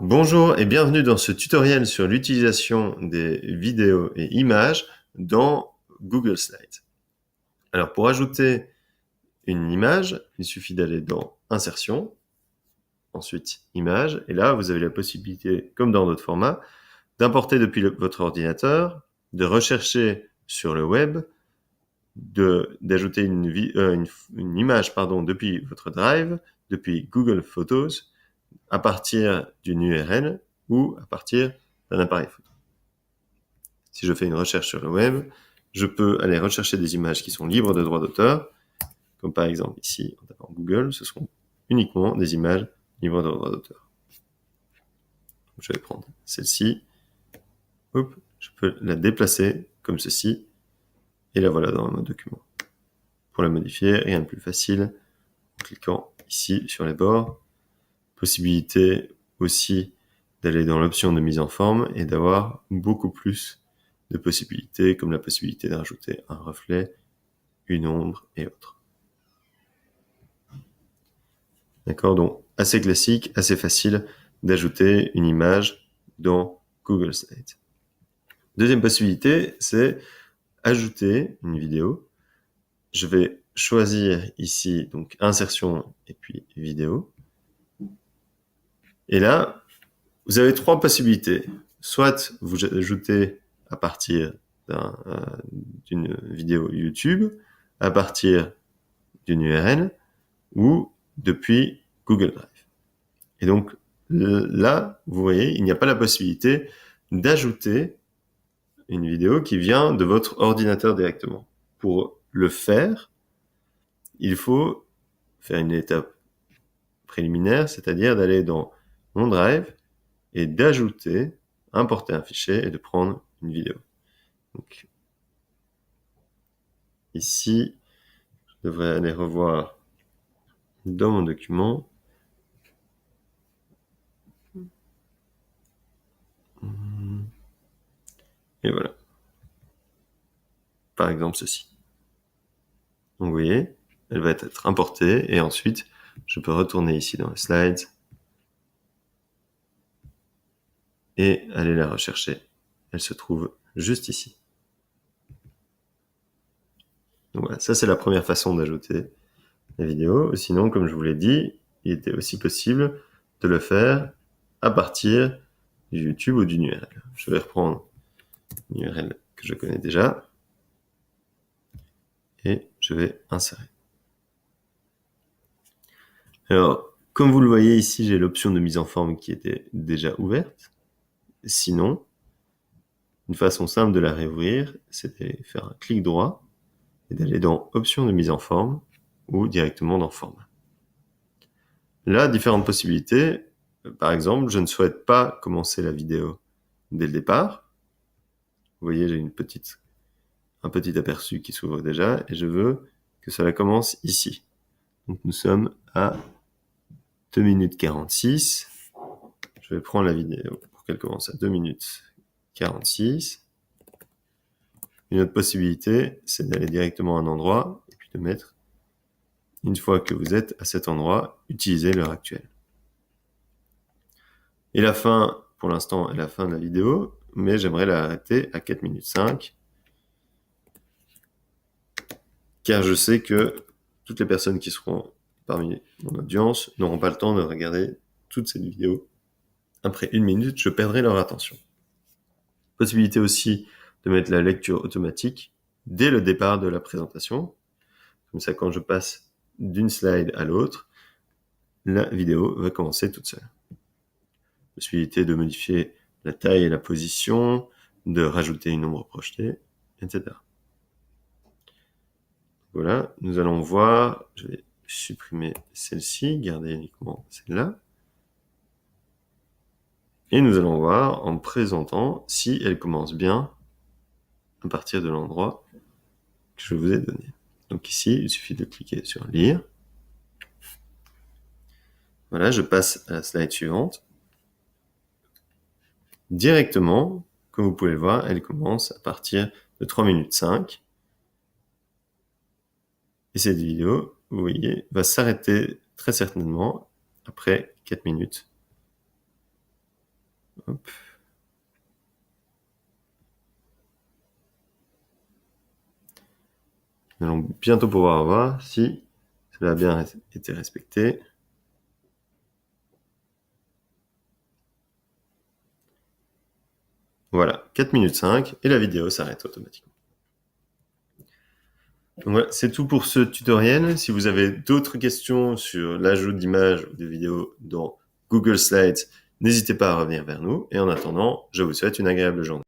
Bonjour et bienvenue dans ce tutoriel sur l'utilisation des vidéos et images dans Google Slides. Alors pour ajouter une image, il suffit d'aller dans Insertion, ensuite Images, et là vous avez la possibilité, comme dans d'autres formats, d'importer depuis votre ordinateur, de rechercher sur le web, d'ajouter une image depuis votre Drive, depuis Google Photos, à partir d'une URL ou à partir d'un appareil photo. Si je fais une recherche sur le web, je peux aller rechercher des images qui sont libres de droit d'auteur, comme par exemple ici, en tapant Google, ce seront uniquement des images libres de droit d'auteur. Je vais prendre celle-ci, hop, je peux la déplacer comme ceci, et la voilà dans mon document. Pour la modifier, rien de plus facile, en cliquant ici sur les bords. Possibilité aussi d'aller dans l'option de mise en forme et d'avoir beaucoup plus de possibilités, comme la possibilité de rajouter un reflet, une ombre et autres. D'accord, donc assez classique, assez facile d'ajouter une image dans Google Slides. Deuxième possibilité, c'est ajouter une vidéo. Je vais choisir ici donc insertion et puis vidéo. Et là, vous avez trois possibilités. Soit vous ajoutez à partir d'une vidéo YouTube, à partir d'une URL, ou depuis Google Drive. Et donc là, vous voyez, il n'y a pas la possibilité d'ajouter une vidéo qui vient de votre ordinateur directement. Pour le faire, il faut faire une étape préliminaire, c'est-à-dire d'aller dans mon Drive et d'ajouter, importer un fichier et de prendre une vidéo. Donc, ici, je devrais aller revoir dans mon document. Et voilà. Par exemple, ceci. Donc, vous voyez, elle va être importée et ensuite, je peux retourner ici dans les slides et aller la rechercher. Elle se trouve juste ici. Donc voilà, ça c'est la première façon d'ajouter la vidéo. Sinon, comme je vous l'ai dit, il était aussi possible de le faire à partir du YouTube ou d'une URL. Je vais reprendre une URL que je connais déjà et je vais insérer. Alors, comme vous le voyez ici, j'ai l'option de mise en forme qui était déjà ouverte. Sinon, une façon simple de la réouvrir, c'est de faire un clic droit et d'aller dans Options de mise en forme ou directement dans Format. Là, différentes possibilités. Par exemple, je ne souhaite pas commencer la vidéo dès le départ. Vous voyez, j'ai un petit aperçu qui s'ouvre déjà et je veux que cela commence ici. Donc nous sommes à 2 minutes 46. Je vais prendre la vidéo pour qu'elle commence à 2 minutes 46. Une autre possibilité, c'est d'aller directement à un endroit et puis de mettre, une fois que vous êtes à cet endroit, utiliser l'heure actuelle. Et la fin, pour l'instant, est la fin de la vidéo, mais j'aimerais l'arrêter à 4 minutes 5, car je sais que toutes les personnes qui seront parmi mon audience n'auront pas le temps de regarder toute cette vidéo. Après 1 minute, je perdrai leur attention. Possibilité aussi de mettre la lecture automatique dès le départ de la présentation. Comme ça, quand je passe d'une slide à l'autre, la vidéo va commencer toute seule. Possibilité de modifier la taille et la position, de rajouter une ombre projetée, etc. Voilà, nous allons voir, je vais supprimer celle-ci, garder uniquement celle-là. Et nous allons voir en présentant si elle commence bien à partir de l'endroit que je vous ai donné. Donc ici, il suffit de cliquer sur Lire. Voilà, je passe à la slide suivante. Directement, comme vous pouvez le voir, elle commence à partir de 3 minutes 5. Et cette vidéo, vous voyez, va s'arrêter très certainement après 4 minutes Hop. Nous allons bientôt pouvoir voir si cela a bien été respecté. Voilà, 4 minutes 5 et la vidéo s'arrête automatiquement. Donc voilà, c'est tout pour ce tutoriel. Si vous avez d'autres questions sur l'ajout d'images ou de vidéos dans Google Slides, n'hésitez pas à revenir vers nous. Et en attendant, je vous souhaite une agréable journée.